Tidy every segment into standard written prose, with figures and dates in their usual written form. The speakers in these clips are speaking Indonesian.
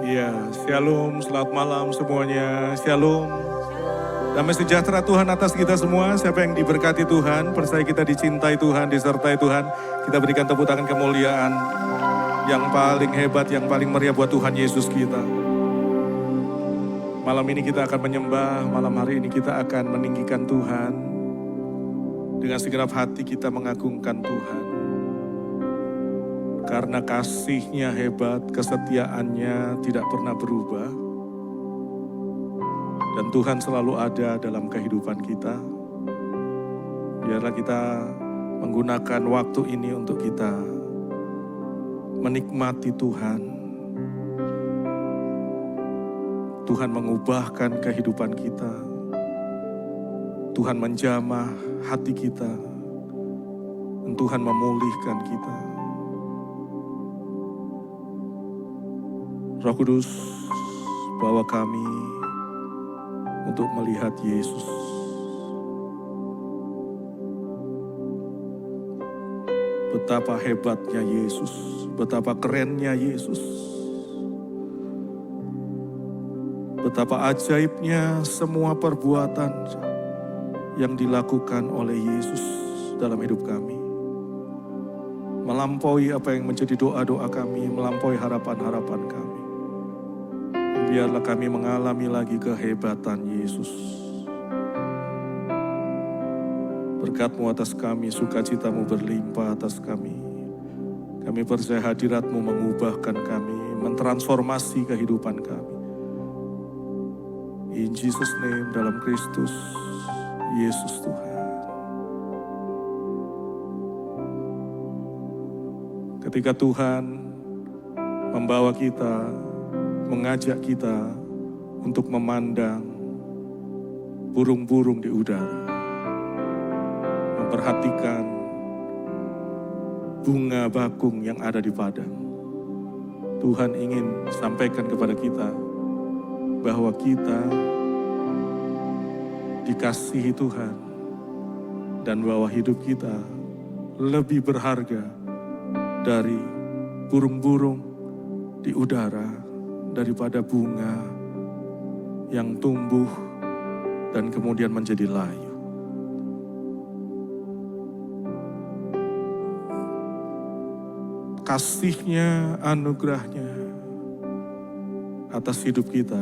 Ya, shalom, selamat malam semuanya, shalom. Damai sejahtera Tuhan atas kita semua, siapa yang diberkati Tuhan, percaya kita dicintai Tuhan, disertai Tuhan. Kita berikan tepuk tangan kemuliaan yang paling hebat, yang paling meriah buat Tuhan Yesus kita. Malam ini kita akan menyembah, malam hari ini kita akan meninggikan Tuhan. Dengan segenap hati kita mengagungkan Tuhan. Karena kasih-Nya hebat, kesetiaannya tidak pernah berubah. Dan Tuhan selalu ada dalam kehidupan kita. Biarlah kita menggunakan waktu ini untuk kita menikmati Tuhan. Tuhan mengubahkan kehidupan kita. Tuhan menjamah hati kita. Dan Tuhan memulihkan kita. Roh Kudus, bawa kami untuk melihat Yesus. Betapa hebatnya Yesus, betapa kerennya Yesus. Betapa ajaibnya semua perbuatan yang dilakukan oleh Yesus dalam hidup kami. Melampaui apa yang menjadi doa-doa kami, melampaui harapan-harapan kami. Biarlah kami mengalami lagi kehebatan Yesus. Berkat-Mu atas kami, sukacita-Mu berlimpah atas kami. Kami percaya hadirat-Mu mengubahkan kami, mentransformasi kehidupan kami. In Jesus name, dalam Kristus, Yesus Tuhan. Ketika Tuhan membawa kita, mengajak kita untuk memandang burung-burung di udara. Memperhatikan bunga bakung yang ada di padang. Tuhan ingin sampaikan kepada kita bahwa kita dikasihi Tuhan dan bahwa hidup kita lebih berharga dari burung-burung di udara, daripada bunga yang tumbuh dan kemudian menjadi layu. Kasih-Nya, anugerah-Nya atas hidup kita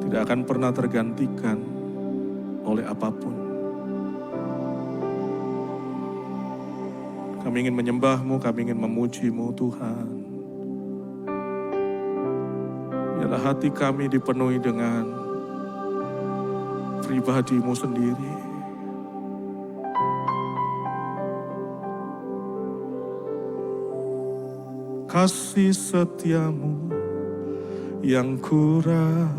tidak akan pernah tergantikan oleh apapun. Kami ingin menyembah-Mu, kami ingin memuji-Mu Tuhan. Biarlah hati kami dipenuhi dengan pribadi-Mu sendiri. Kasih setia-Mu yang kurasakan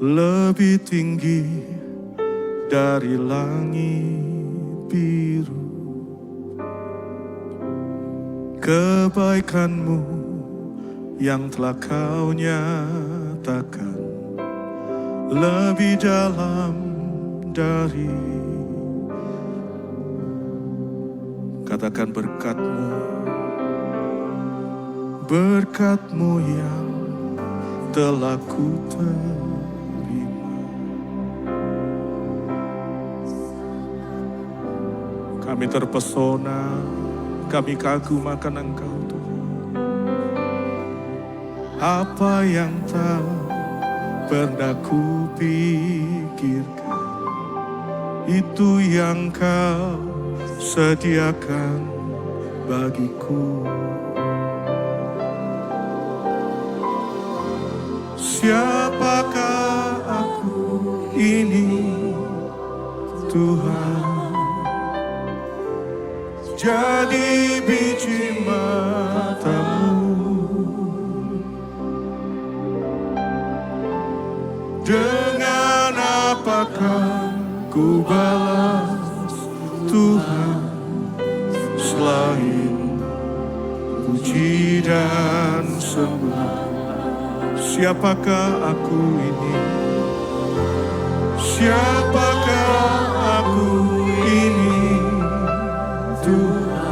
lebih tinggi dari langit biru. Kebaikan-Mu yang telah Kau nyatakan lebih dalam dari, katakan berkat-Mu, berkat-Mu yang telah ku terima. Kami terpesona, kami kagum akan Engkau Tuhan. Apa yang tak pernah kupikirkan, itu yang Kau sediakan bagiku. Siapakah aku ini, Tuhan? Jadi biji mata-Mu, dengan apakah ku balas Tuhan selain puji dan sembah? Siapakah aku ini? Siapakah aku ini, Tuhan?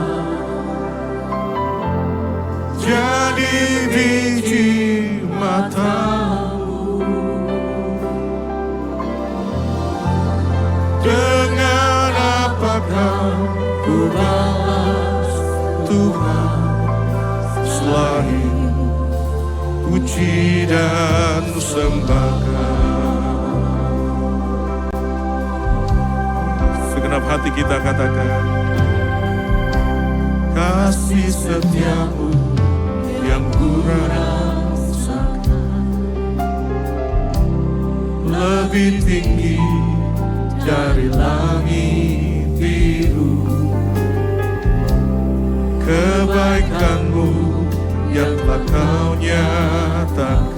puji dan sembahkan. Segenap hati kita katakan, kasih setiamu yang ku rasakan lebih tinggi dari langit biru. Kebaikanmu yang telah kau nyatakan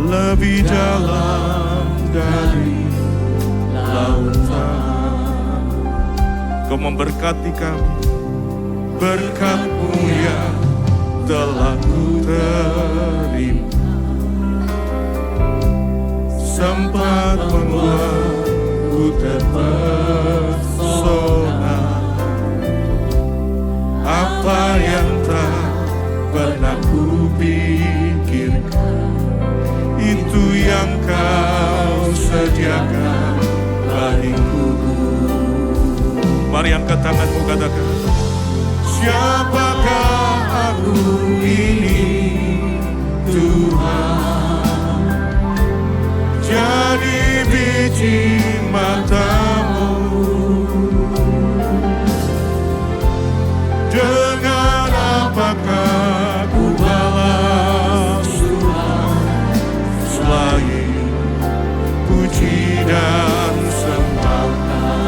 lebih dalam dari lautan. Kau memberkati kami, berkat-Mu yang telah ku terima, sempat membuat ku terpesona. Apa yang tak pernah ku pikirkan, itu yang kau sediakan bagiku. Mari angkat tanganmu, katakan, siapakah aku ini Tuhan, jadi biji mata-Mu. Dengan apakah ku balas Tuhan selain puji dan sembahkan?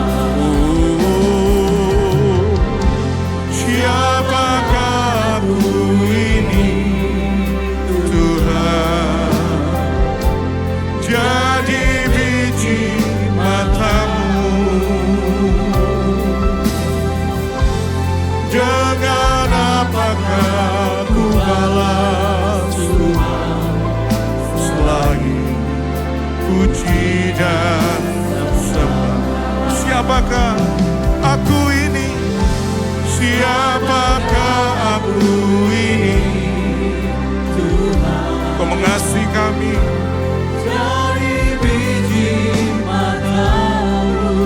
Siapakah aku ini Tuhan, jadi biji mata-Mu. Dengan apakah ku balas Tuhan selain puji dan sembah? Siapakah aku ini? Siapakah aku ini Tuhan? Kau mengasihi kami dari biji mata-Mu.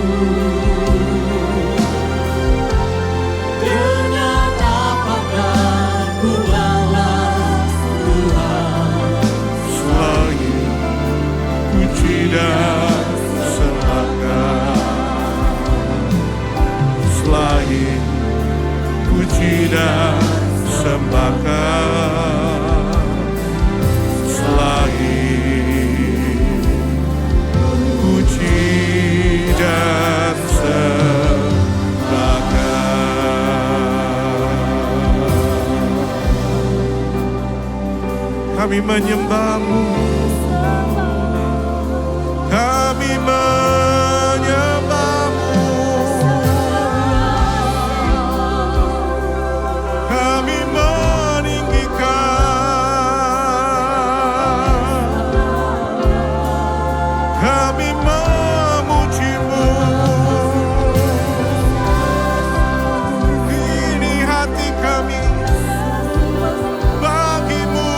Dengan apakah ku balas Tuhan selain puji dan sembahkan? Selain puji dan sembahkan, selain puji dan sembahkan. Kami menyembah-Mu, kami menyembah-Mu, kami meninggikan, kami memuji-Mu. Ini hati kami bagi-Mu.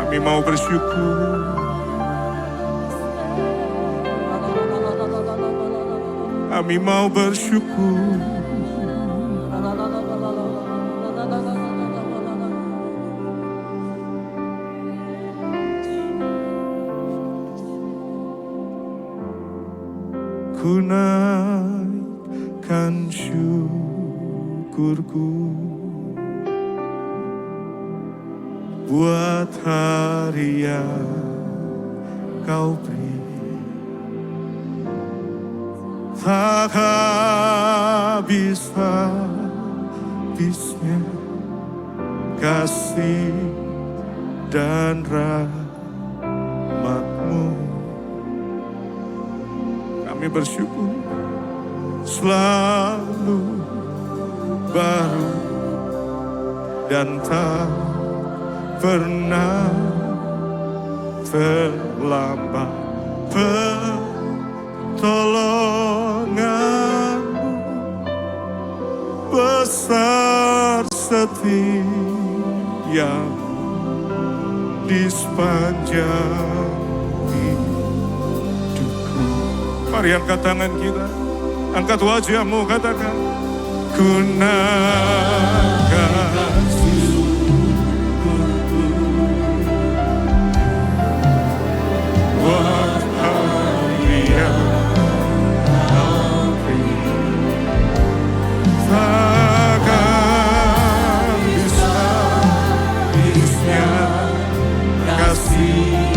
Kami mau bersyukur. Kami mau bersyukur. Ku naikkan syukurku buat hari yang kau beri. Tak habis-habisnya kasih dan rahmat-Mu. Kami bersyukur selalu baru dan tak pernah terlambat. Pertolongan-Mu besar setia di sepanjang hidupku. Mari angkat tangan kita, angkat wajah-Mu, katakan, ku naikkan syukurku buat hari yang kau beri. Takkan habis-habisnya kasih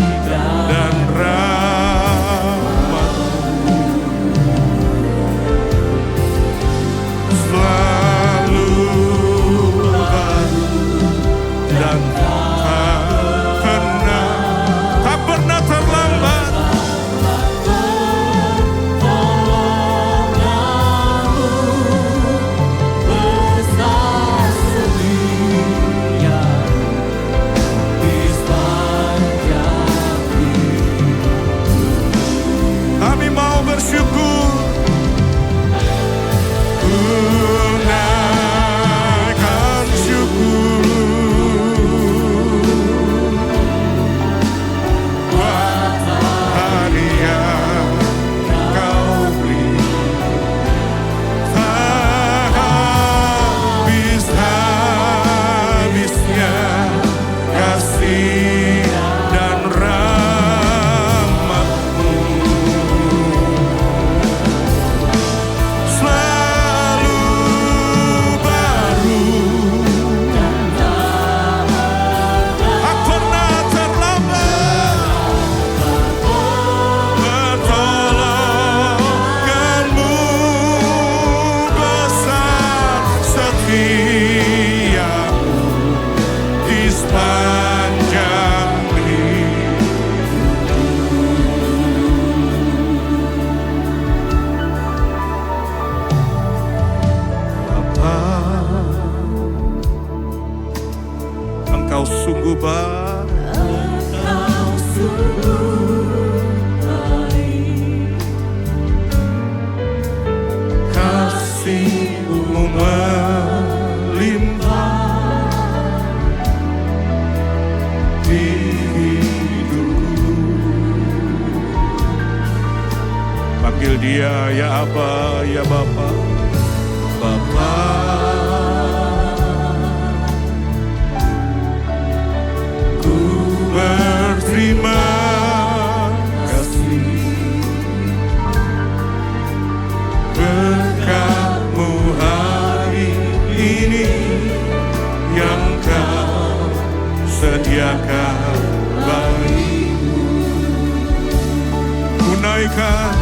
dan rahmat-Mu. Selalu baru dan tak pernah terlambat. Kami mau bersyukur. Ku naikkan syukur buat hari yang kau beri. Tak habis-habisnya kasih dan rahmat-Mu. Selalu baru, tak pernah terlambat. Pertolongan-Mu besar setia di sepanjang hidup. Bapa, Engkau sungguh baik. Kasih-Mu melimpah di hidupku. Panggil Dia ya Aba, ya Bapa. Bapa, ku berterima kasih berkat-Mu hari ini yang Kau sediakan bagiku. Ku naikkan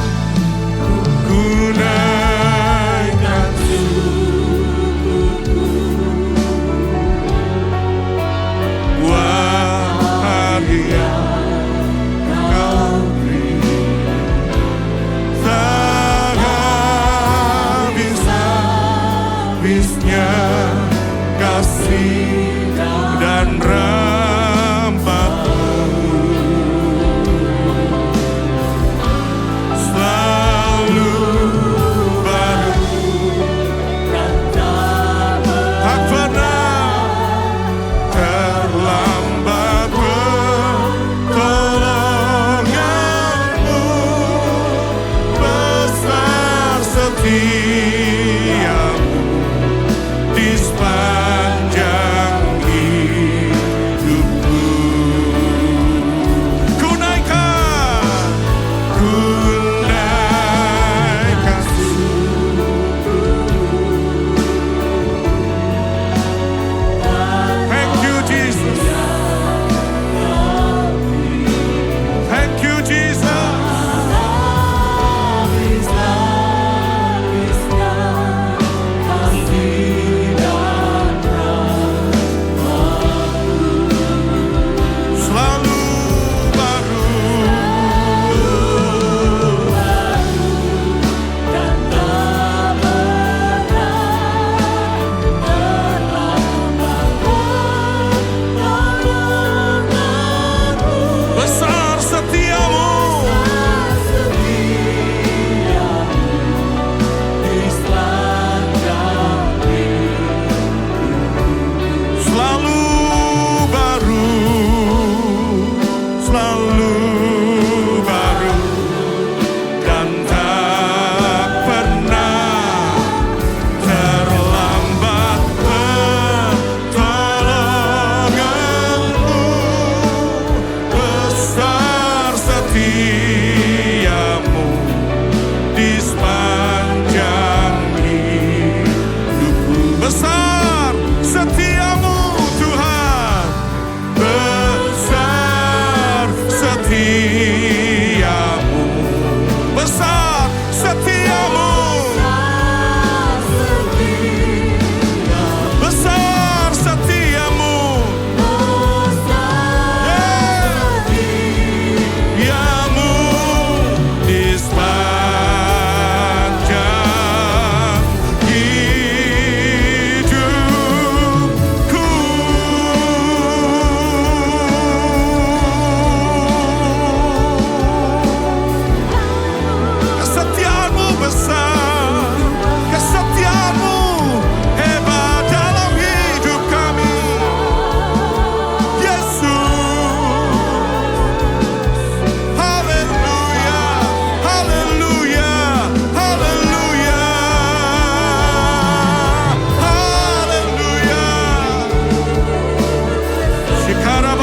syukurku buat hari yang Kau beri. Tak habis-habisnya kasih dan rahmat-Mu. Selalu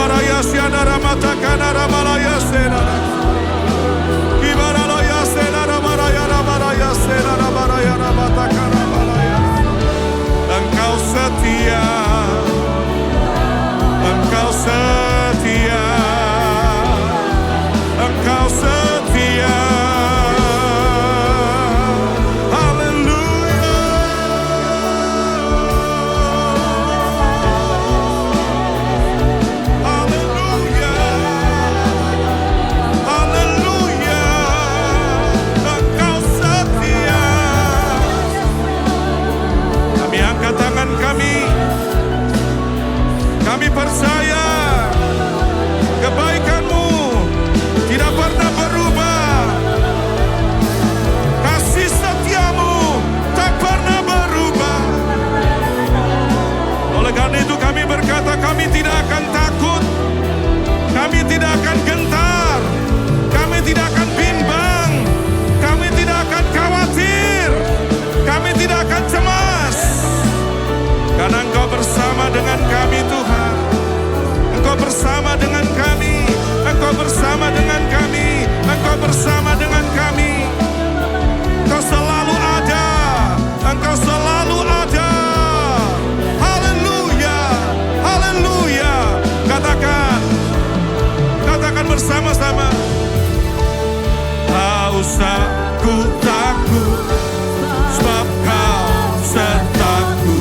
Kibaraya sianara matakana ramalaya senara. Kibaraya senara maraya ramaraya senara maraya ramatakana ramalaya. Engkau setia, Engkau setia, Engkau setia. Kami percaya kebaikan-Mu tidak pernah berubah. Kasih setia-Mu tak pernah berubah. Oleh karena itu kami berkata, kami tidak akan takut. Kami tidak akan gentar. Kami tidak akan bimbang. Kami tidak akan khawatir. Kami tidak akan cemas. Karena Engkau bersama dengan kami Tuhan. Engkau bersama dengan kami. Engkau bersama dengan kami. Engkau bersama dengan kami. Engkau selalu ada. Engkau selalu ada. Haleluya. Haleluya. Katakan. Katakan bersama-sama. Tak usah ku takut, sebab Kau sertaku.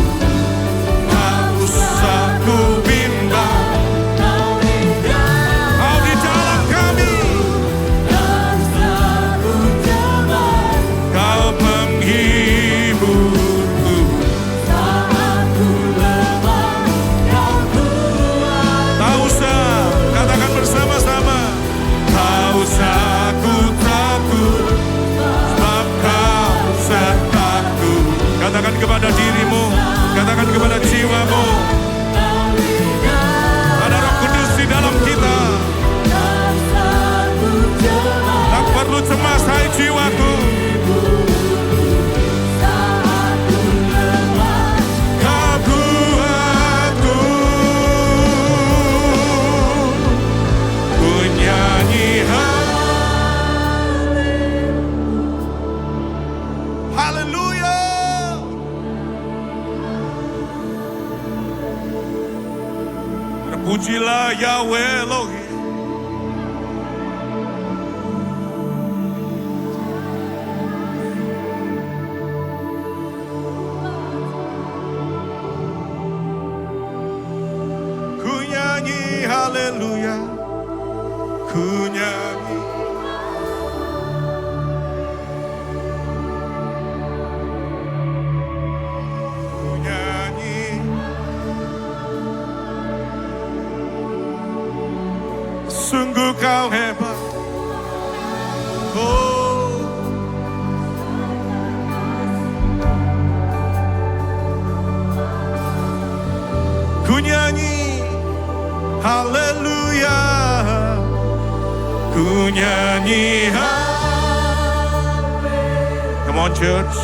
Katakan kepada dirimu, katakan kepada jiwamu, ada Roh Kudus di dalam kita. Tak perlu cemas, hai jiwaku. Kau buatku, ku nyanyi haleluya. Pujilah Yahweh Elohim. Ku nyanyi haleluya. Ku nyanyi. Ku nyanyi. Sungguh Kau hebat. Oh. Ku nyanyi haleluya. Ku nyanyi Come on church.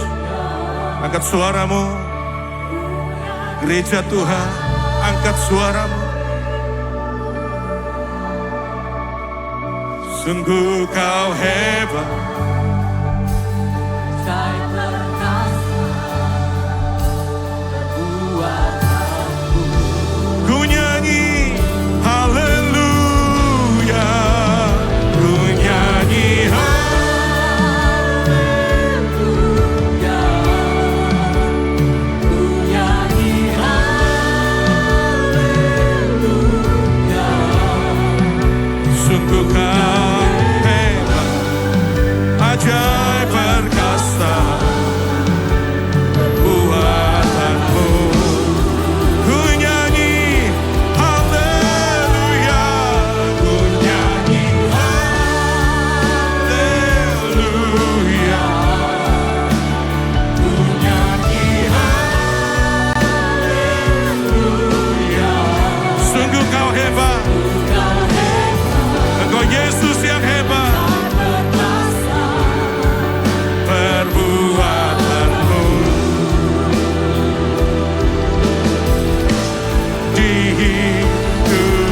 Angkat suaramu. Gereja Tuhan, angkat suaramu. Sungguh Kau hebat. Ku nyanyi haleluya. Ku nyanyi haleluya. Ku nyanyi haleluya. Sungguh Kau ajaib perkasa buatanmu. Ku nyanyi haleluya. Ku nyanyi haleluya. Ku nyanyi haleluya. Sungguh Kau hebat. Engkau Yesus yang hebat. Perbuatanmu di hidupku.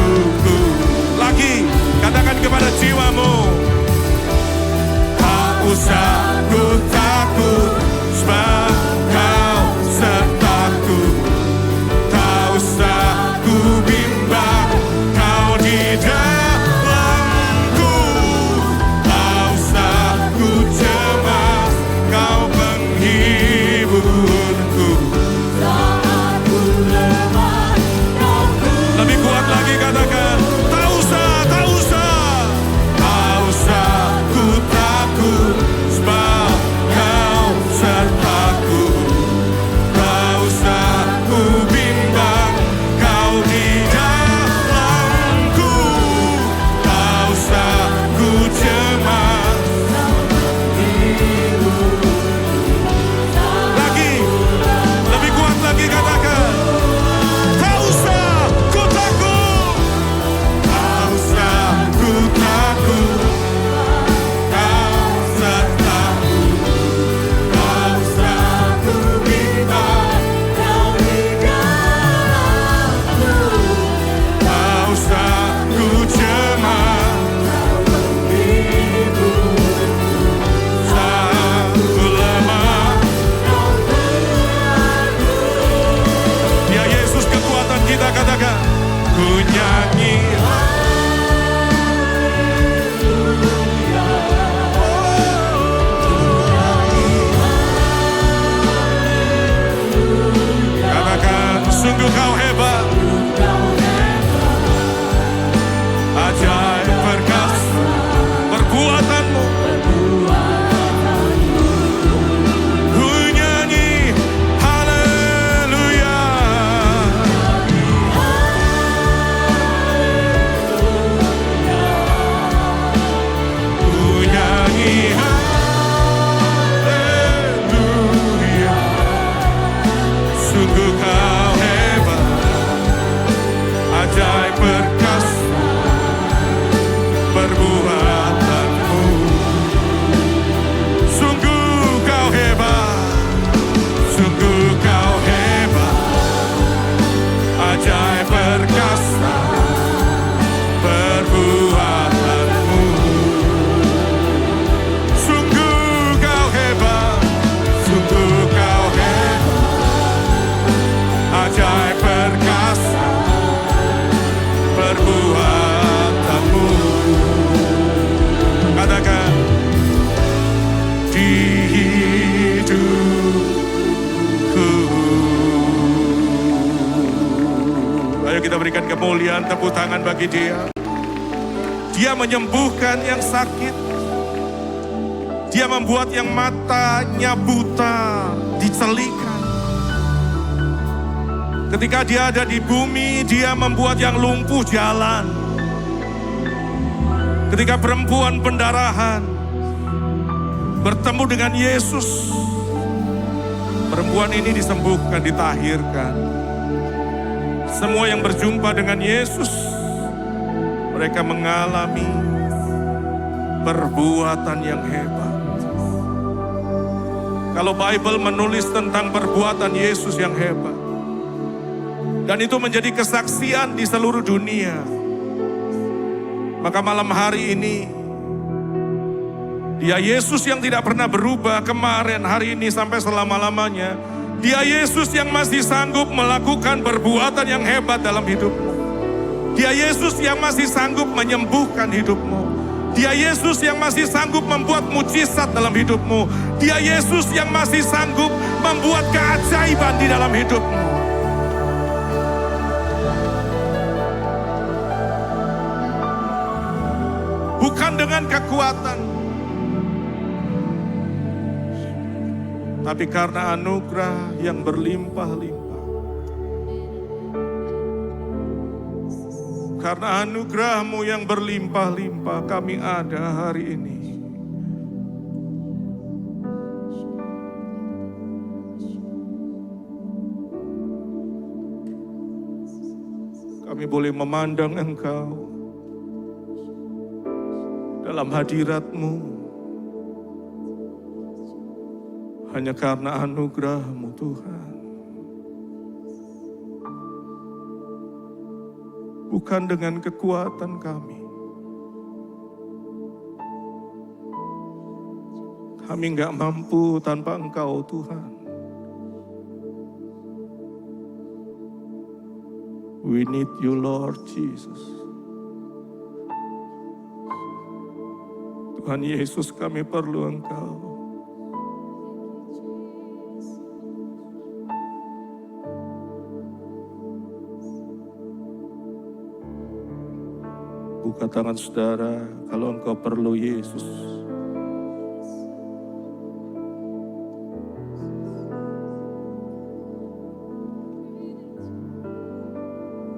berikan kemuliaan, tepuk tangan bagi Dia. Dia menyembuhkan yang sakit. Dia membuat yang matanya buta dicelikan. Ketika Dia ada di bumi, Dia membuat yang lumpuh jalan. Ketika perempuan pendarahan bertemu dengan Yesus, perempuan ini disembuhkan, ditahirkan. Semua yang berjumpa dengan Yesus, mereka mengalami perbuatan yang hebat. Kalau Bible menulis tentang perbuatan Yesus yang hebat, dan itu menjadi kesaksian di seluruh dunia, maka malam hari ini, Dia Yesus yang tidak pernah berubah kemarin, hari ini, sampai selama-lamanya. Dia Yesus yang masih sanggup melakukan perbuatan yang hebat dalam hidupmu. Dia Yesus yang masih sanggup menyembuhkan hidupmu. Dia Yesus yang masih sanggup membuat mujizat dalam hidupmu. Dia Yesus yang masih sanggup membuat keajaiban di dalam hidupmu. Bukan dengan kekuatan, tapi karena anugerah yang berlimpah-limpah. Karena anugerah-Mu yang berlimpah-limpah, kami ada hari ini. Kami boleh memandang Engkau dalam hadirat-Mu, hanya karena anugerah-Mu Tuhan. Bukan dengan kekuatan kami. Kami enggak mampu tanpa Engkau Tuhan. We need You Lord Jesus. Tuhan Yesus, kami perlu Engkau. Buka tangan saudara kalau engkau perlu Yesus.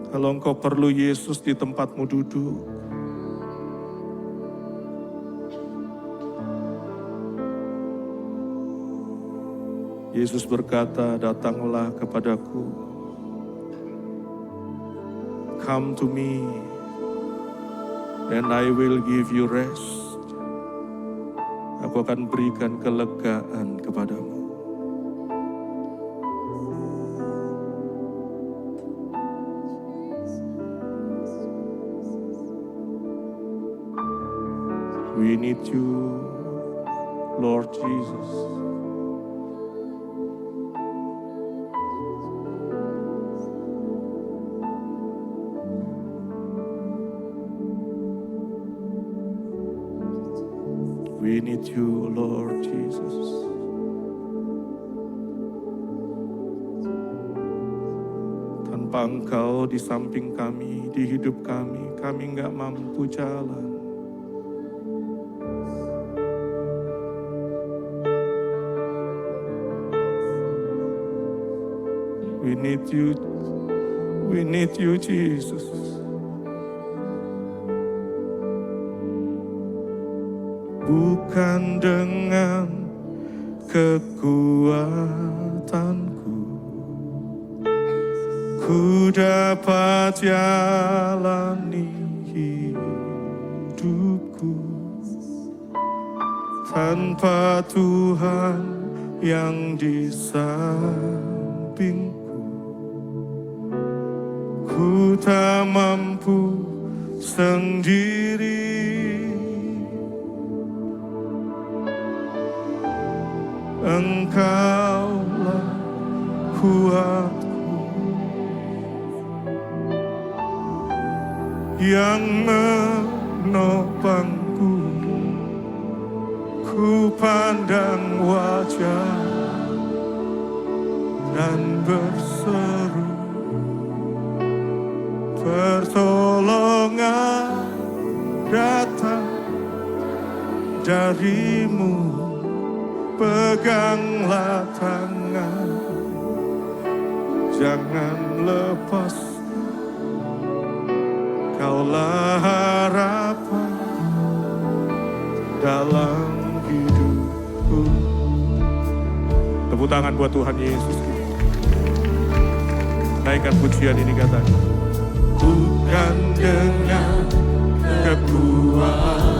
Kalau engkau perlu Yesus di tempatmu duduk. Yesus berkata, datanglah kepadaku. Come to me. And I will give you rest. Aku akan berikan kelegaan kepadamu. We need You, Lord Jesus. We need You, Lord Jesus. Tanpa Engkau di samping kami, di hidup kami enggak mampu jalan. We need You, Jesus. Bukan dengan kekuatanku ku dapat jalani hidupku tanpa Tuhan yang di sampingku. Ku tak mampu sendiri. Engkaulah kuatku yang menopangku. Ku pandang wajah dan berseru, pertolongan datang darimu, peganglah tangan, jangan lepas, kaulah harapan dalam hidupku. Tepuk tangan buat Tuhan Yesus. Naikkan pujian ini katanya. Bukan dengan kekuatan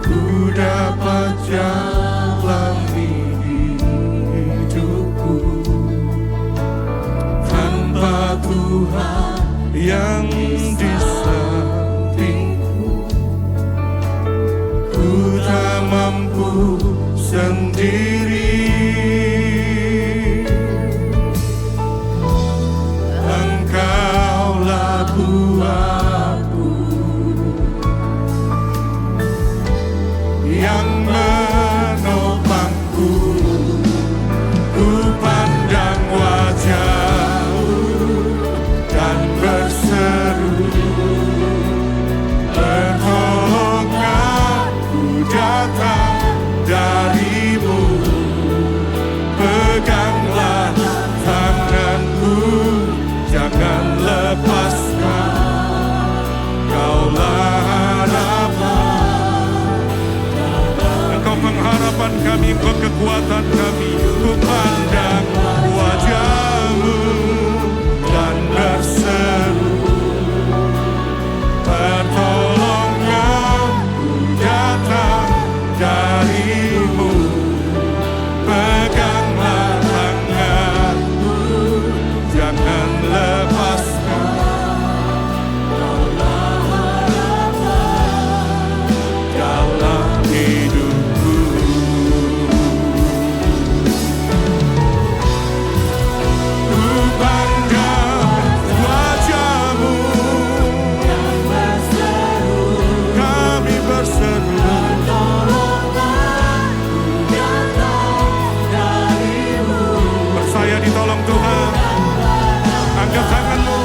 ku dapat jalani hidupku, tanpa Tuhan yang di sampingku, ku tak mampu sendiri. Engkaulah buatku yang menopangku, ku pandang wajah-Mu dan berseru, pertolonganku datang dari-Mu, peganglah tanganku, jangan lepaskan, kaulah harapan. Engkau pengharapan kami, Engkau kekuatan kami, ku pandang wajah-Mu dan berseru, pertolonganku datang dari-Mu, peganglah tanganku, jangan lepaskan, kaulah harapan dalam hidupku. Ku pandang wajah-Mu, kami berseru, percaya ditolong Tuhan. Angkat tanganmu,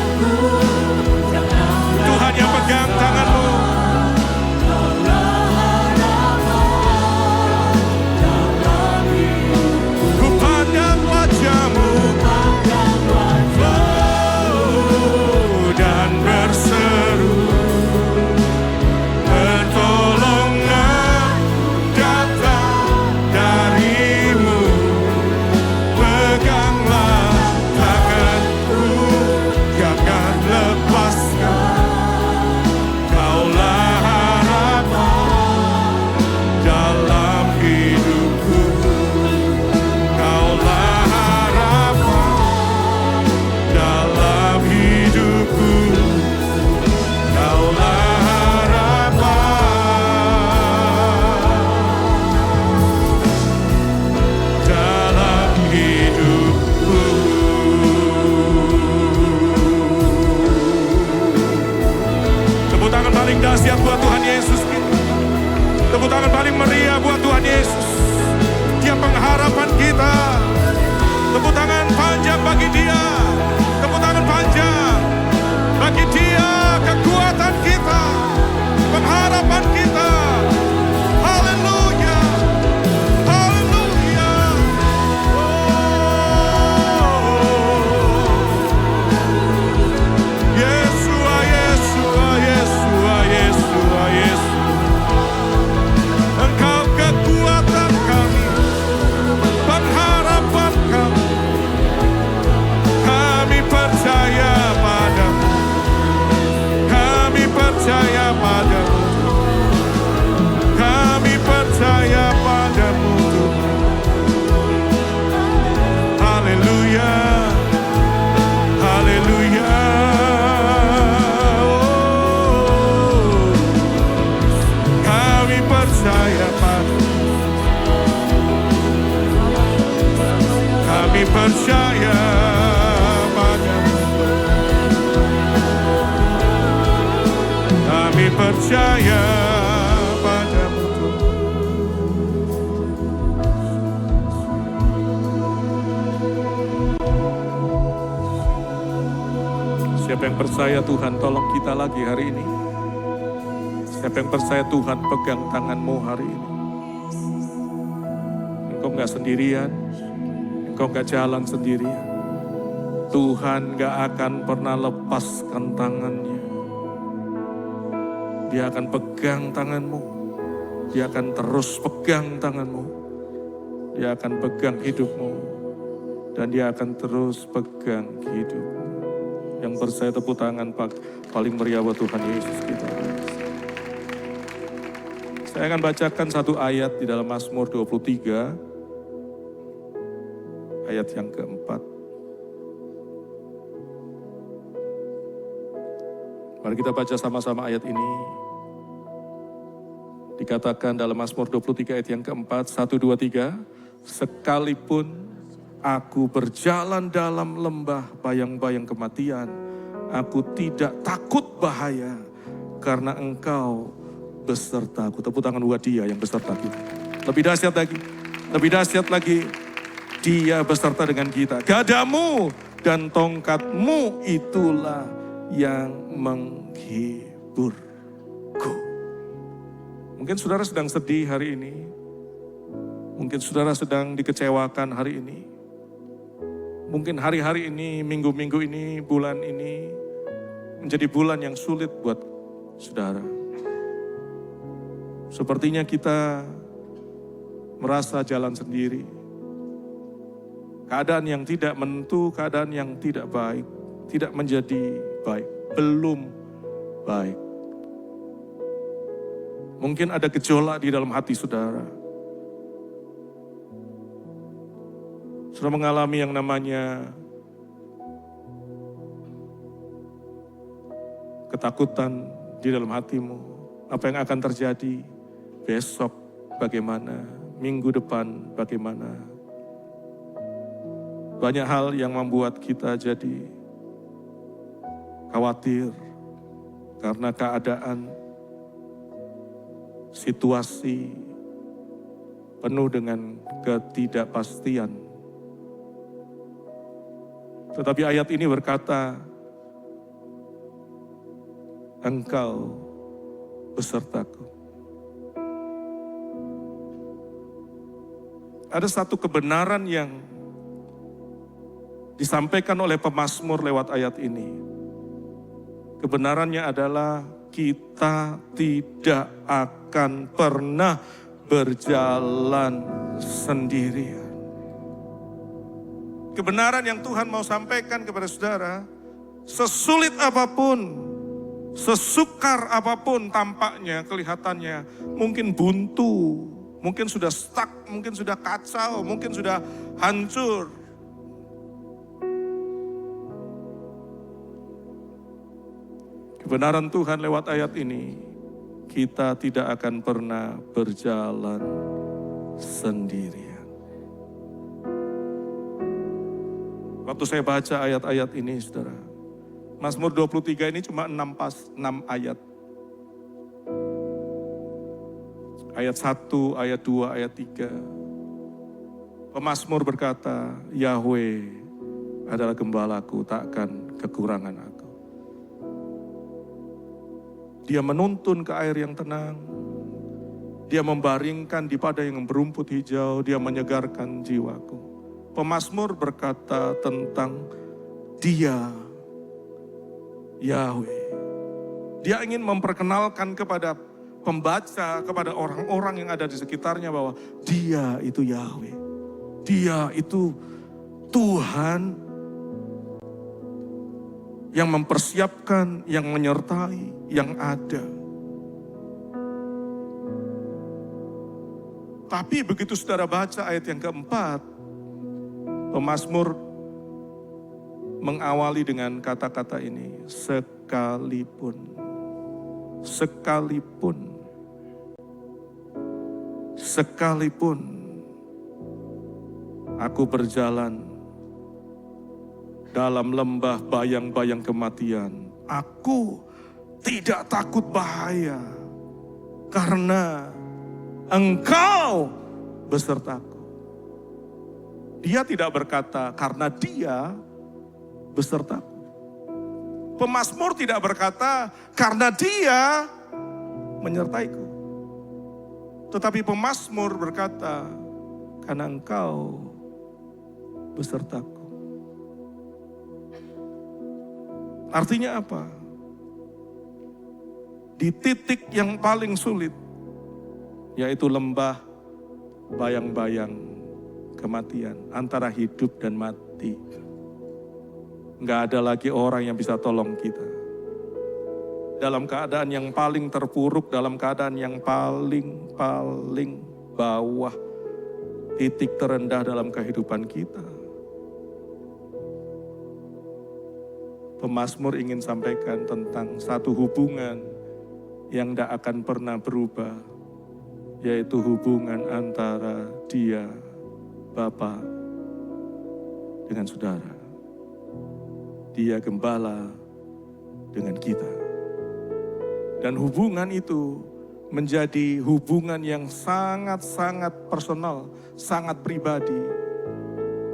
Tuhan yang pegang tanganmu. Ku pandang wajah-Mu, dan berseru, pertolongan datang dari-Mu, peganglah tanganku, jangan lepaskan, kaulah harapan dalam hidupku, kaulah harapan dalam hidupku, kaulah harapan dalam hidupku. Tepuk tangan paling dahsyat buat Tuhan Yesus kita. Tepuk tangan paling meriah buat Tuhan Yesus. Dia pengharapan kita. Tepuk tangan panjang bagi Dia. Tepuk tangan panjang bagi Dia, kekuatan kita, pengharapan kita. Haleluya, haleluya. Yesua, Yesua, Yesua, Yesua, Yesua. Engkau kekuatan kami, pengharapan kami. Kami percaya padamu, kami percaya padamu, kami percaya padamu Tuhan. Haleluya, haleluya. Oh, kami percaya padamu, kami percaya padamu, kami percaya padamu Tuhan. Siapa yang percaya Tuhan tolong kita lagi hari ini? Siapa yang percaya Tuhan pegang tanganmu hari ini? Engkau gak sendirian, engkau gak jalan sendirian. Tuhan gak akan pernah lepaskan tangannya. Dia akan pegang tanganmu. Dia akan terus pegang tanganmu. Dia akan pegang hidupmu. Dan dia akan terus pegang hidupmu. Yang percaya tepuk tangan paling meriah buat Tuhan Yesus kita. Saya akan bacakan satu ayat di dalam Mazmur 23, ayat yang keempat. Mari kita baca sama-sama ayat ini. Dikatakan dalam Mazmur 23 ayat yang keempat, 1, 2, 3. Sekalipun aku berjalan dalam lembah bayang-bayang kematian, aku tidak takut bahaya, karena Engkau besertaku. Tepuk tangan buat Dia yang beserta kita. Lebih dahsyat lagi, lebih dahsyat lagi. Dia beserta dengan kita. Gadamu dan tongkatmu itulah yang menghiburku. Mungkin saudara sedang sedih hari ini. Mungkin saudara sedang dikecewakan hari ini. Mungkin hari-hari ini, minggu-minggu ini, bulan ini menjadi bulan yang sulit buat saudara. Sepertinya kita merasa jalan sendiri. Keadaan yang tidak menentu, keadaan yang tidak baik, tidak menjadi baik, belum baik. Mungkin ada gejolak di dalam hati saudara. Saudara mengalami yang namanya ketakutan di dalam hatimu. Apa yang akan terjadi besok bagaimana, minggu depan bagaimana. Banyak hal yang membuat kita jadi khawatir karena keadaan, situasi penuh dengan ketidakpastian. Tetapi ayat ini berkata, Engkau besertaku. Ada satu kebenaran yang disampaikan oleh pemazmur lewat ayat ini. Kebenarannya adalah kita tidak akan pernah berjalan sendirian. Kebenaran yang Tuhan mau sampaikan kepada saudara, sesulit apapun, sesukar apapun tampaknya, kelihatannya, mungkin buntu, mungkin sudah stuck, mungkin sudah kacau, mungkin sudah hancur. Kebenaran Tuhan lewat ayat ini, kita tidak akan pernah berjalan sendirian. Waktu saya baca ayat-ayat ini, saudara, Mazmur 23 ini cuma 6 ayat. Ayat 1, ayat 2, ayat 3. Pemazmur berkata, Yahweh adalah gembalaku, takkan kekurangan aku. Dia menuntun ke air yang tenang. Dia membaringkan di padang yang berumput hijau. Dia menyegarkan jiwaku. Pemazmur berkata tentang Dia, Yahweh. Dia ingin memperkenalkan kepada pembaca, kepada orang-orang yang ada di sekitarnya bahwa Dia itu Yahweh. Dia itu Tuhan yang mempersiapkan, yang menyertai, yang ada. Tapi begitu saudara baca ayat yang keempat, pemazmur mengawali dengan kata-kata ini, sekalipun, sekalipun, sekalipun aku berjalan dalam lembah bayang-bayang kematian, aku tidak takut bahaya, karena Engkau besertaku. Dia tidak berkata karena Dia besertaku. Pemazmur tidak berkata, karena Dia menyertaiku. Tetapi pemazmur berkata, karena Engkau besertaku. Artinya apa? Di titik yang paling sulit, yaitu lembah bayang-bayang kematian, antara hidup dan mati. Nggak ada lagi orang yang bisa tolong kita. Dalam keadaan yang paling terpuruk, dalam keadaan yang paling bawah, titik terendah dalam kehidupan kita. Pemazmur ingin sampaikan tentang satu hubungan yang tidak akan pernah berubah, yaitu hubungan antara Dia, Bapa, dengan saudara. Dia gembala dengan kita. Dan hubungan itu menjadi hubungan yang sangat-sangat personal, sangat pribadi.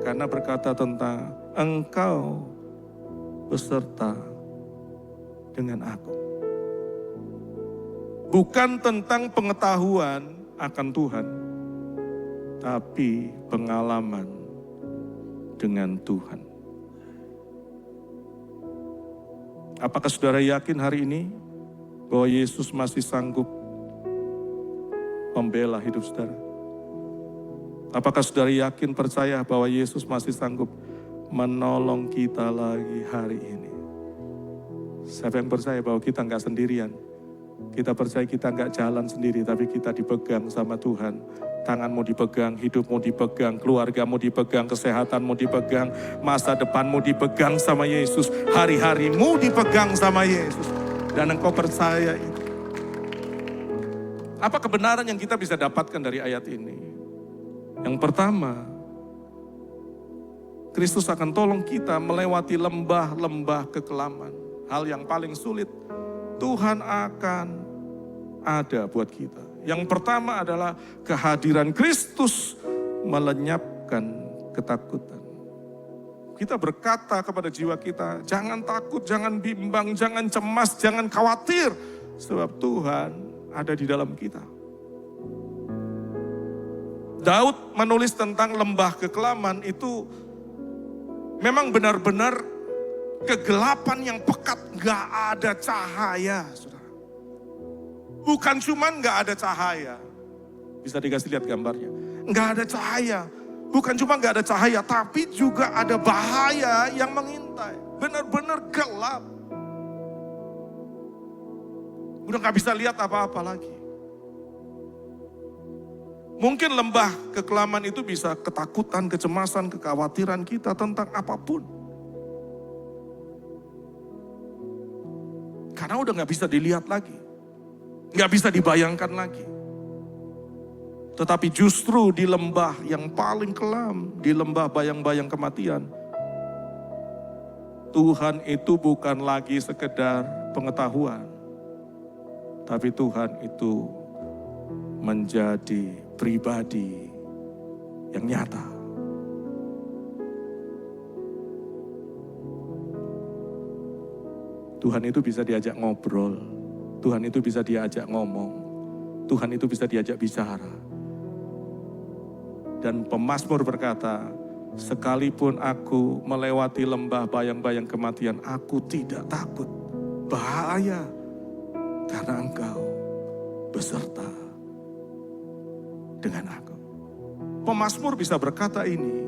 Karena berkata tentang Engkau beserta dengan aku. Bukan tentang pengetahuan akan Tuhan, tapi pengalaman dengan Tuhan. Apakah saudara yakin hari ini bahwa Yesus masih sanggup membela hidup saudara? Apakah saudara yakin percaya bahwa Yesus masih sanggup menolong kita lagi hari ini? Siapa yang percaya bahwa kita enggak sendirian? Kita percaya kita enggak jalan sendiri, tapi kita dipegang sama Tuhan. Tanganmu dipegang, hidupmu dipegang, keluargamu dipegang, kesehatanmu dipegang, masa depanmu dipegang sama Yesus, hari-harimu dipegang sama Yesus. Dan engkau percaya itu. Apa kebenaran yang kita bisa dapatkan dari ayat ini? Yang pertama, Kristus akan tolong kita melewati lembah-lembah kekelaman. Hal yang paling sulit, Tuhan akan ada buat kita. Yang pertama adalah kehadiran Kristus melenyapkan ketakutan. Kita berkata kepada jiwa kita, jangan takut, jangan bimbang, jangan cemas, jangan khawatir. Sebab Tuhan ada di dalam kita. Daud menulis tentang lembah kekelaman itu memang benar-benar kegelapan yang pekat, gak ada cahaya, saudara. Bukan cuman gak ada cahaya. Bisa dikasih lihat gambarnya. Gak ada cahaya. Bukan cuma gak ada cahaya, tapi juga ada bahaya yang mengintai. Benar-benar gelap. Udah gak bisa lihat apa-apa lagi. Mungkin lembah kekelaman itu bisa ketakutan, kecemasan, kekhawatiran kita tentang apapun. Karena udah gak bisa dilihat lagi. Gak bisa dibayangkan lagi. Tetapi justru di lembah yang paling kelam, di lembah bayang-bayang kematian, Tuhan itu bukan lagi sekedar pengetahuan, tapi Tuhan itu menjadi pribadi yang nyata. Tuhan itu bisa diajak ngobrol. Tuhan itu bisa diajak ngomong. Tuhan itu bisa diajak bicara. Dan pemazmur berkata, sekalipun aku melewati lembah bayang-bayang kematian, aku tidak takut bahaya. Karena Engkau beserta dengan aku. Pemazmur bisa berkata ini.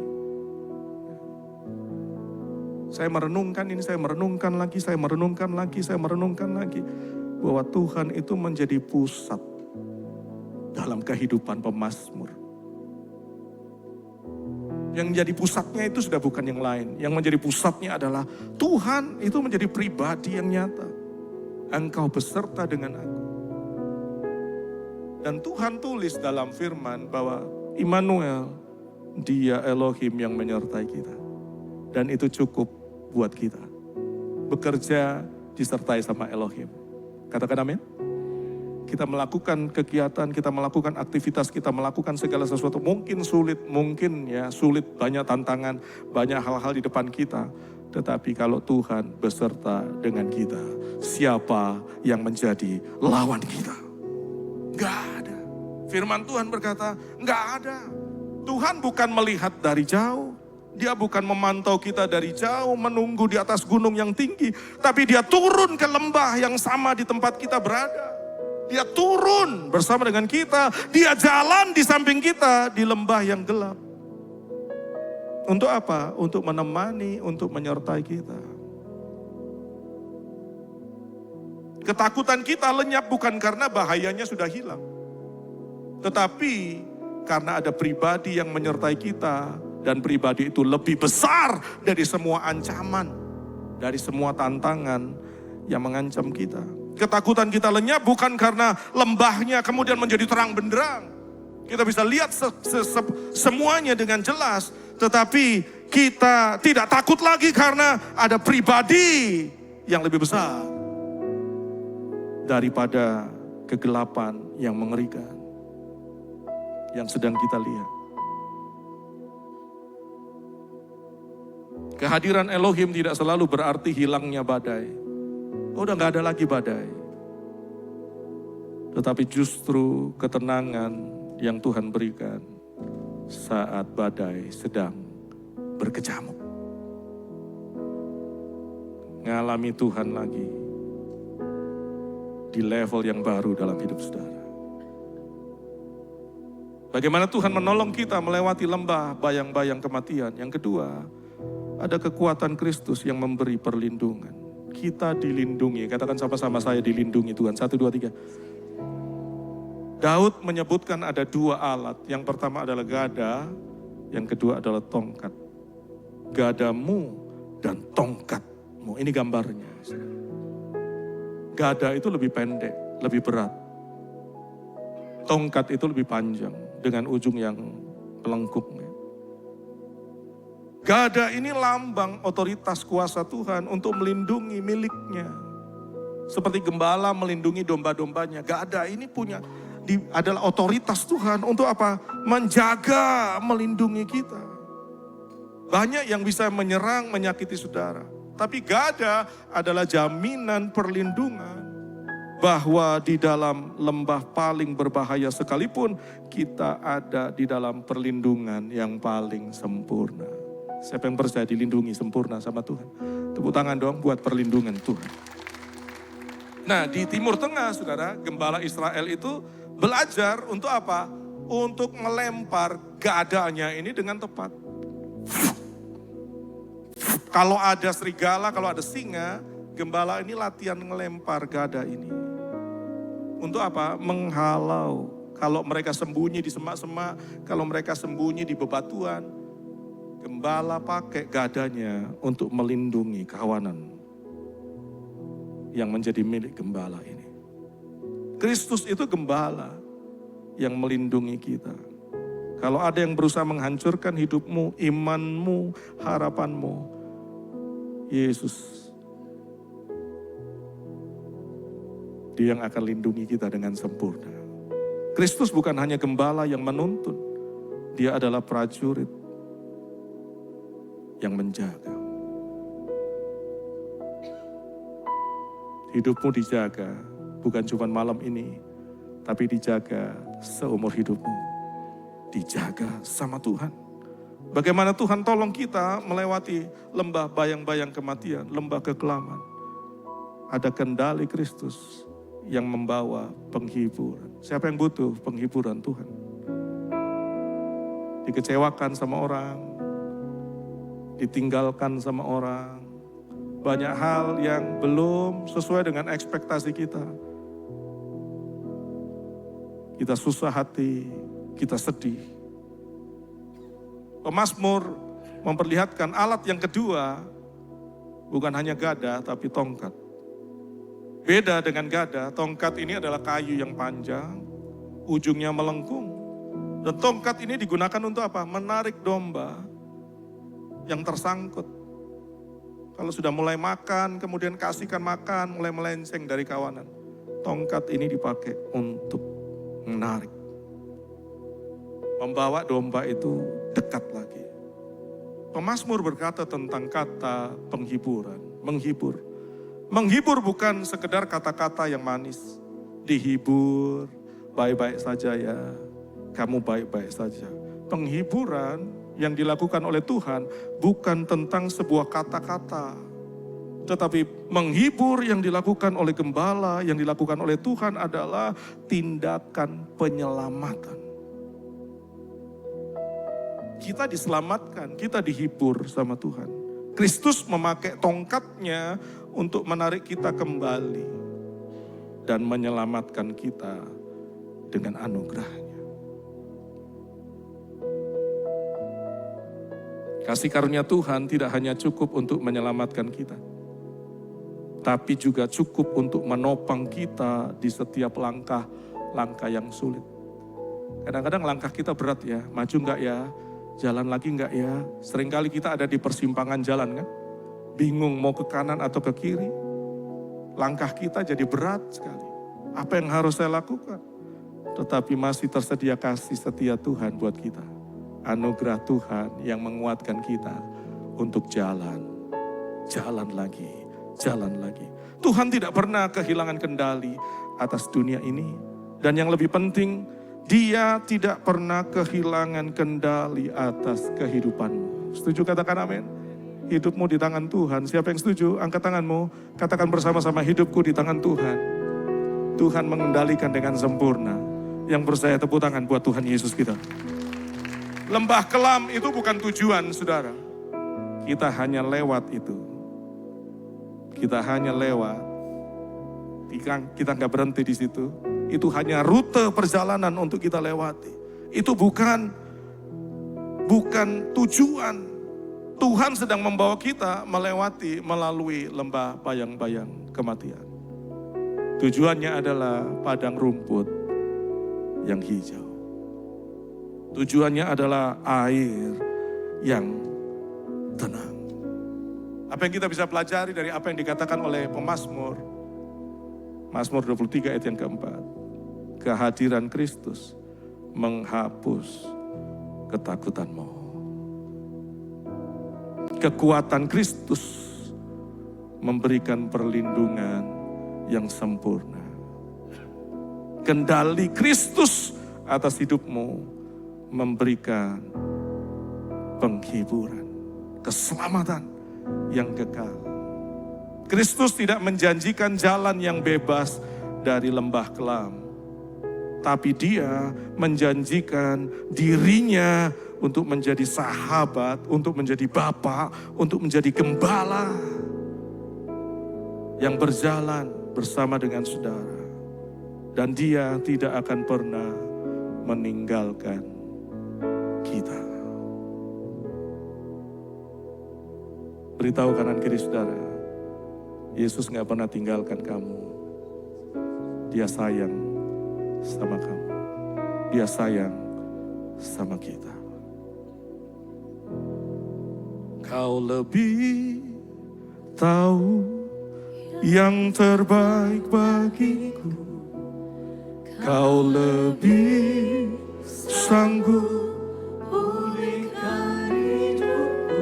Saya merenungkan ini, saya merenungkan lagi, saya merenungkan lagi, saya merenungkan lagi. Bahwa Tuhan itu menjadi pusat dalam kehidupan pemazmur. Yang menjadi pusatnya itu sudah bukan yang lain. Yang menjadi pusatnya adalah Tuhan itu menjadi pribadi yang nyata. Engkau beserta dengan aku. Dan Tuhan tulis dalam firman bahwa Immanuel, Dia Elohim yang menyertai kita. Dan itu cukup buat kita. Bekerja disertai sama Elohim. Katakan amin. Kita melakukan kegiatan, kita melakukan aktivitas, kita melakukan segala sesuatu. Mungkin sulit, banyak tantangan, banyak hal-hal di depan kita. Tetapi kalau Tuhan beserta dengan kita, siapa yang menjadi lawan kita? Gak ada. Firman Tuhan berkata, gak ada. Tuhan bukan melihat dari jauh. Dia bukan memantau kita dari jauh, menunggu di atas gunung yang tinggi. Tapi dia turun ke lembah yang sama di tempat kita berada. Dia turun bersama dengan kita. Dia jalan di samping kita di lembah yang gelap. Untuk apa? Untuk menemani, untuk menyertai kita. Ketakutan kita lenyap bukan karena bahayanya sudah hilang. Tetapi karena ada pribadi yang menyertai kita. Dan pribadi itu lebih besar dari semua ancaman. Dari semua tantangan yang mengancam kita. Ketakutan kita lenyap bukan karena lembahnya kemudian menjadi terang benderang. Kita bisa lihat semuanya dengan jelas. Tetapi kita tidak takut lagi karena ada pribadi yang lebih besar. Daripada kegelapan yang mengerikan. Yang sedang kita lihat. Kehadiran Elohim tidak selalu berarti hilangnya badai. Udah gak ada lagi badai. Tetapi justru ketenangan yang Tuhan berikan saat badai sedang berkecamuk. Ngalami Tuhan lagi di level yang baru dalam hidup saudara. Bagaimana Tuhan menolong kita melewati lembah bayang-bayang kematian. Yang kedua, ada kekuatan Kristus yang memberi perlindungan. Kita dilindungi. Katakan sama-sama, saya dilindungi Tuhan. 1, 2, 3. Daud menyebutkan ada 2 alat. Yang pertama adalah gada. Yang kedua adalah tongkat. Gadamu dan tongkatmu. Ini gambarnya. Gada itu lebih pendek, lebih berat. Tongkat itu lebih panjang. Dengan ujung yang melengkung. Gada ini lambang otoritas kuasa Tuhan untuk melindungi miliknya. Seperti gembala melindungi domba-dombanya. Gada ini adalah otoritas Tuhan untuk apa? Menjaga, melindungi kita. Banyak yang bisa menyerang, menyakiti saudara. Tapi gada adalah jaminan perlindungan. Bahwa di dalam lembah paling berbahaya sekalipun, kita ada di dalam perlindungan yang paling sempurna. Siapa yang percaya dilindungi sempurna sama Tuhan? Tepuk tangan dong buat perlindungan Tuhan. Nah di Timur Tengah saudara, gembala Israel itu belajar untuk apa? Untuk melempar gadanya ini dengan tepat. Kalau ada serigala, kalau ada singa, gembala ini latihan melempar gada ini. Untuk apa? Menghalau. Kalau mereka sembunyi di semak-semak, kalau mereka sembunyi di bebatuan, gembala pakai gadanya untuk melindungi kawanan yang menjadi milik gembala ini. Kristus itu gembala yang melindungi kita. Kalau ada yang berusaha menghancurkan hidupmu, imanmu, harapanmu, Yesus, Dia yang akan lindungi kita dengan sempurna. Kristus bukan hanya gembala yang menuntun, Dia adalah prajurit yang menjaga. Hidupmu dijaga, bukan cuma malam ini, tapi dijaga seumur hidupmu. Dijaga sama Tuhan. Bagaimana Tuhan tolong kita melewati lembah bayang-bayang kematian, lembah kekelaman. Ada kendali Kristus yang membawa penghiburan. Siapa yang butuh penghiburan Tuhan? Dikecewakan sama orang, ditinggalkan sama orang, banyak hal yang belum sesuai dengan ekspektasi kita. Kita susah hati, kita sedih. Pemazmur memperlihatkan alat yang kedua, bukan hanya gada tapi tongkat. Beda dengan gada, tongkat ini adalah kayu yang panjang, ujungnya melengkung. Dan tongkat ini digunakan untuk apa? Menarik domba yang tersangkut. Kalau sudah mulai makan, kemudian kasihkan makan, mulai melenceng dari kawanan. Tongkat ini dipakai untuk menarik. Membawa domba itu dekat lagi. Pemazmur berkata tentang kata penghiburan, menghibur. Menghibur bukan sekedar kata-kata yang manis. Dihibur, baik-baik saja ya, kamu baik-baik saja. Penghiburan yang dilakukan oleh Tuhan bukan tentang sebuah kata-kata. Tetapi menghibur yang dilakukan oleh gembala, yang dilakukan oleh Tuhan adalah tindakan penyelamatan. Kita diselamatkan, kita dihibur sama Tuhan. Kristus memakai tongkatnya untuk menarik kita kembali dan menyelamatkan kita dengan anugerahnya. Kasih karunia Tuhan tidak hanya cukup untuk menyelamatkan kita, tapi juga cukup untuk menopang kita di setiap langkah yang sulit. Kadang-kadang langkah kita berat ya, maju enggak ya, jalan lagi enggak ya. Seringkali kita ada di persimpangan jalan kan, bingung mau ke kanan atau ke kiri. Langkah kita jadi berat sekali. Apa yang harus saya lakukan? Tetapi masih tersedia kasih setia Tuhan buat kita. Anugerah Tuhan yang menguatkan kita untuk jalan lagi. Tuhan tidak pernah kehilangan kendali atas dunia ini. Dan yang lebih penting, Dia tidak pernah kehilangan kendali atas kehidupanmu. Setuju katakan amin? Hidupmu di tangan Tuhan. Siapa yang setuju? Angkat tanganmu. Katakan bersama-sama, hidupku di tangan Tuhan. Tuhan mengendalikan dengan sempurna. Yang percaya tepuk tangan buat Tuhan Yesus kita. Lembah kelam itu bukan tujuan, saudara. Kita hanya lewat itu. Kita hanya lewat. Kita nggak berhenti di situ. Itu hanya rute perjalanan untuk kita lewati. Itu bukan tujuan. Tuhan sedang membawa kita melalui lembah bayang-bayang kematian. Tujuannya adalah padang rumput yang hijau. Tujuannya adalah air yang tenang. Apa yang kita bisa pelajari dari apa yang dikatakan oleh pemazmur? Mazmur 23 ayat yang keempat. Kehadiran Kristus menghapus ketakutanmu. Kekuatan Kristus memberikan perlindungan yang sempurna. Kendali Kristus atas hidupmu memberikan penghiburan, keselamatan yang kekal. Kristus tidak menjanjikan jalan yang bebas dari lembah kelam, tapi Dia menjanjikan dirinya untuk menjadi sahabat, untuk menjadi bapa, untuk menjadi gembala yang berjalan bersama dengan saudara. Dan Dia tidak akan pernah meninggalkan kita. Beritahu kanan kiri saudara, Yesus gak pernah tinggalkan kamu. Dia sayang sama kamu. Dia sayang sama kita. Kau lebih tahu yang terbaik bagiku. Kau lebih sanggup pulihkan hidupku.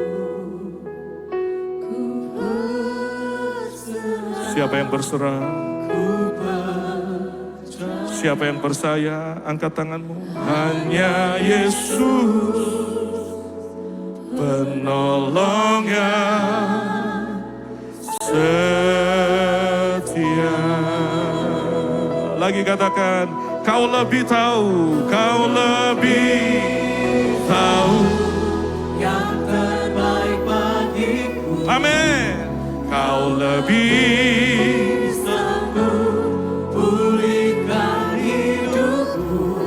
Ku berserah. Siapa yang berserah? Ku berserah. Siapa yang percaya? Angkat tanganmu. Hanya Yesus penolong yang setia. Lagi katakan, kau lebih tahu, kau lebih tahu yang terbaik bagiku. Amin. Kau lebih sanggup pulihkan hidupku.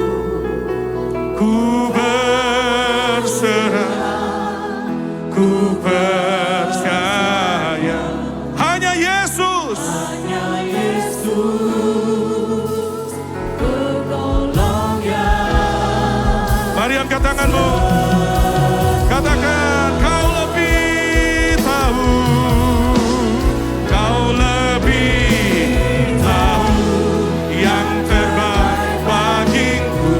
Ku berserah, ku percaya. Hanya Yesus. Hanya Yesus. Mari angkat tanganmu. Katakan, kau lebih tahu. Kau lebih tahu yang terbaik bagiku.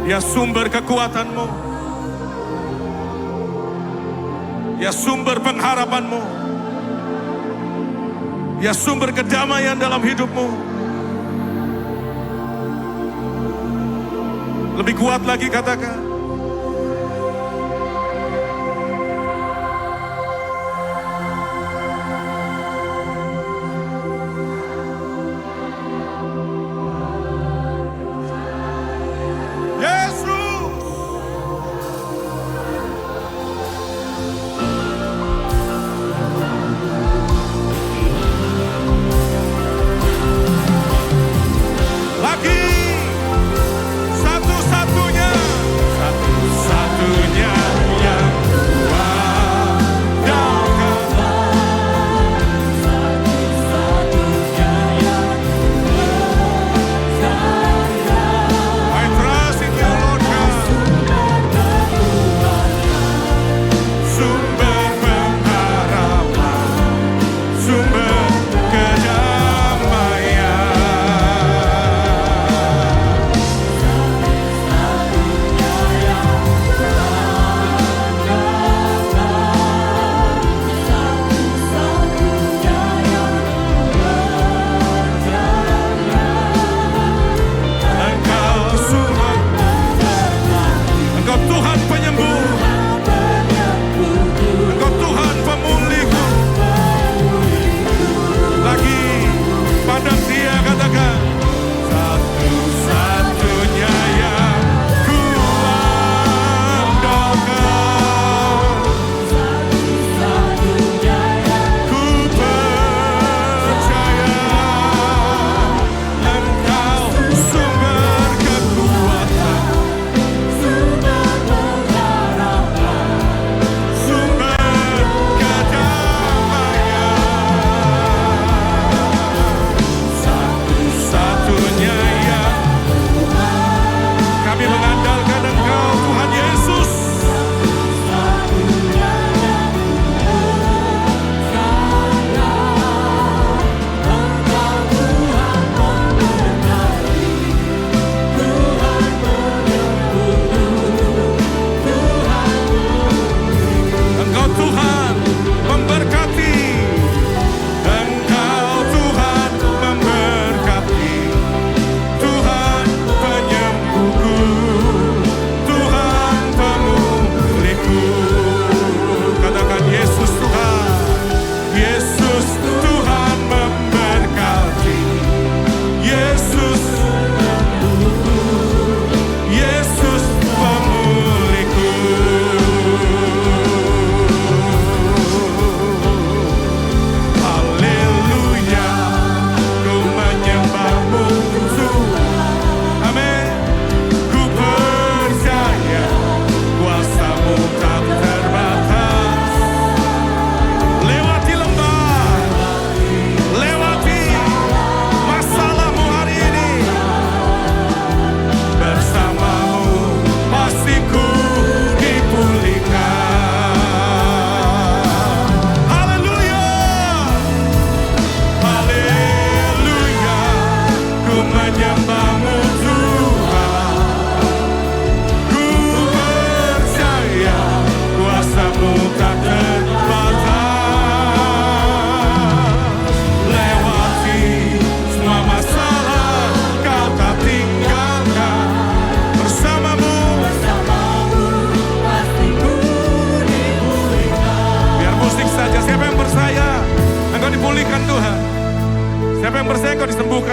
Ya sumber kekuatanmu, ya sumber pengharapanmu, ya sumber kedamaian dalam hidupmu. Lebih kuat lagi katakan.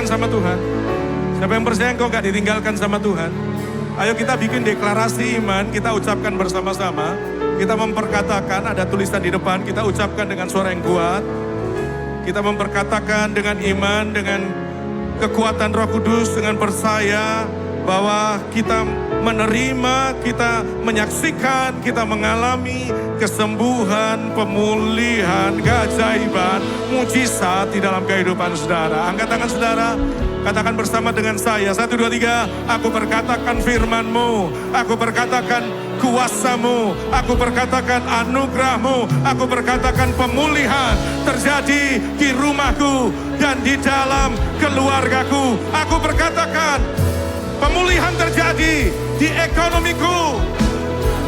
Sama Tuhan? Siapa yang percaya engkau gak ditinggalkan sama Tuhan? Ayo kita bikin deklarasi iman, kita ucapkan bersama-sama. Kita memperkatakan, ada tulisan di depan, kita ucapkan dengan suara yang kuat. Kita memperkatakan dengan iman, dengan kekuatan Roh Kudus, dengan percaya bahwa kita menerima, kita menyaksikan, kita mengalami kesembuhan, pemulihan, keajaiban, mujizat di dalam kehidupan saudara. Angkat tangan saudara, katakan bersama dengan saya. 1, 2, 3. Aku perkatakan firman-Mu, aku perkatakan kuasa-Mu, aku perkatakan anugerah-Mu, aku perkatakan pemulihan terjadi di rumahku dan di dalam keluargaku. Aku perkatakan pemulihan pemulihan terjadi di ekonomiku,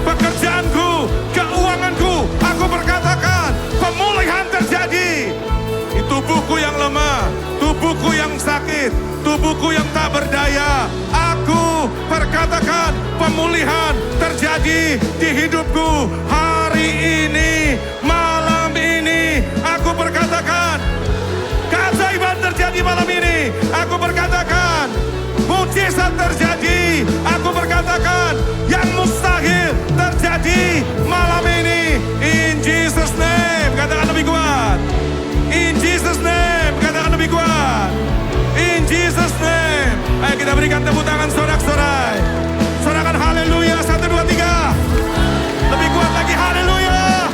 pekerjaanku, keuanganku. Aku berkatakan pemulihan terjadi. Di tubuhku yang lemah, tubuhku yang sakit, tubuhku yang tak berdaya, aku berkatakan pemulihan terjadi di hidupku. Hari ini, malam ini, aku berkatakan keajaiban terjadi malam ini. Aku berkatakan mujizat terjadi. Aku berkatakan yang mustahil terjadi malam ini. In Jesus name, katakan lebih kuat. In Jesus name, katakan lebih kuat. In Jesus name. Ayo kita berikan tepuk tangan sorak-sorai. Sorakan haleluya, 1, 2, 3. Lebih kuat lagi, haleluya.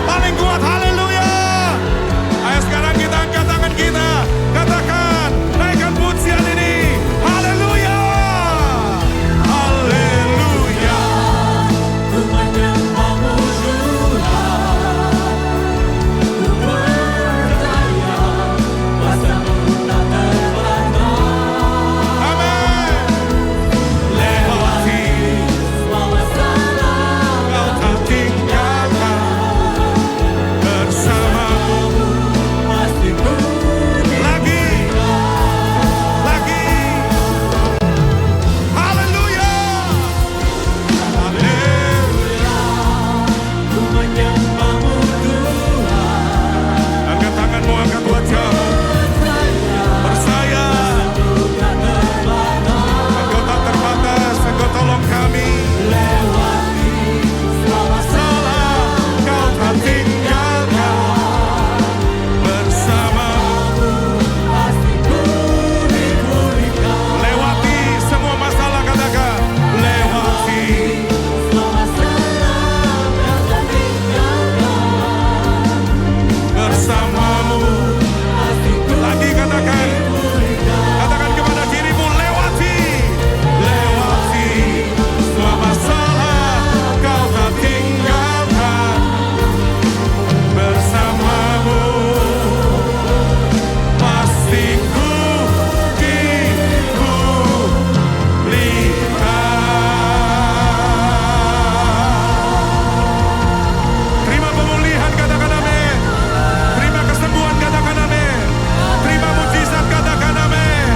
Paling kuat, haleluya. Ayo sekarang kita angkat tangan kita. Katakan, naikkan pujian ini. Haleluya. Haleluya. Ku menyembahmu Tuhan, ku percaya kuasa-Mu tak terbantah. Amin. Lewati Semua masalah kau tak tinggalkan. Bersamamu pasti ku lagi. Haleluya. Haleluya. Ku menyembahmu Tuhan, Angkat tanganmu, angkat wajahmu. Percaya Ku tak terbantah. Engkau tak terbatas. Engkau tolong kami. Lewati semua masalah Kau tak tinggalkan. Bersamamu pasti ku dipulihkan. lewati semua masalah. Katakan lewati. Semua masalah yang tak tinggalkan. Bersamamu Pasti ku lagi. Katakan kepada dirimu, lewati semua masalah. Kau tak tinggalkan. Bersamamu pasti ku dipulihkan. Terima pemulihan, katakan amin. Terima kesembuhan, katakan amin. Terima mujizat, katakan amin.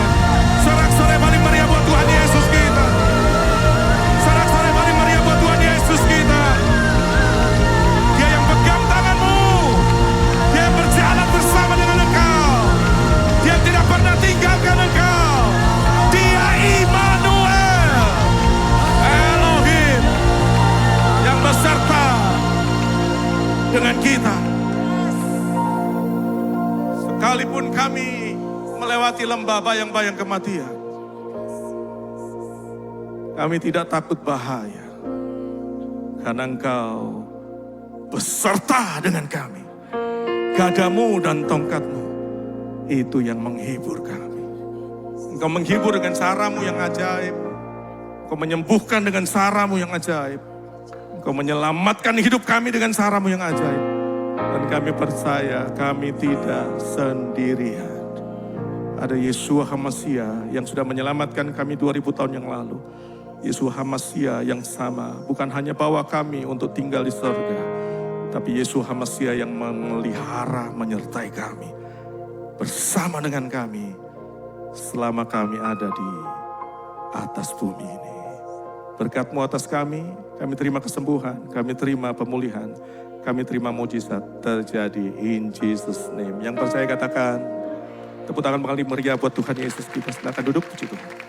Sorak-sorai paling meriah buat Tuhan Yesus kita. Sorak-sorai paling meriah buat Tuhan Yesus kita. Dia yang pegang tanganmu. Dia yang berjalan bersama dengan engkau. Dia yang tidak pernah tinggalkan engkau. Dia Immanuel, Elohim, yang beserta dengan kita. Sekalipun kami melewati lembah bayang-bayang kematian, kami tidak takut bahaya, karena Engkau beserta dengan kami. Gadamu dan tongkatmu itu yang menghibur kami. Engkau menghibur dengan caramu yang ajaib. Engkau menyembuhkan dengan caramu yang ajaib. Engkau menyelamatkan hidup kami dengan caramu yang ajaib. Dan kami percaya kami tidak sendirian. Ada Yeshua HaMashiach yang sudah menyelamatkan kami 2000 tahun yang lalu. Yeshua HaMashiach yang sama, bukan hanya bawa kami untuk tinggal di surga, tapi Yeshua HaMashiach yang memelihara, menyertai kami, bersama dengan kami, selama kami ada di atas bumi ini. Berkat-Mu atas kami terima kesembuhan, kami terima pemulihan, kami terima mujizat terjadi in Jesus name. Yang percaya katakan, tepuk tangan kali meriah buat Tuhan Yesus kita. Silakan duduk, puji Tuhan.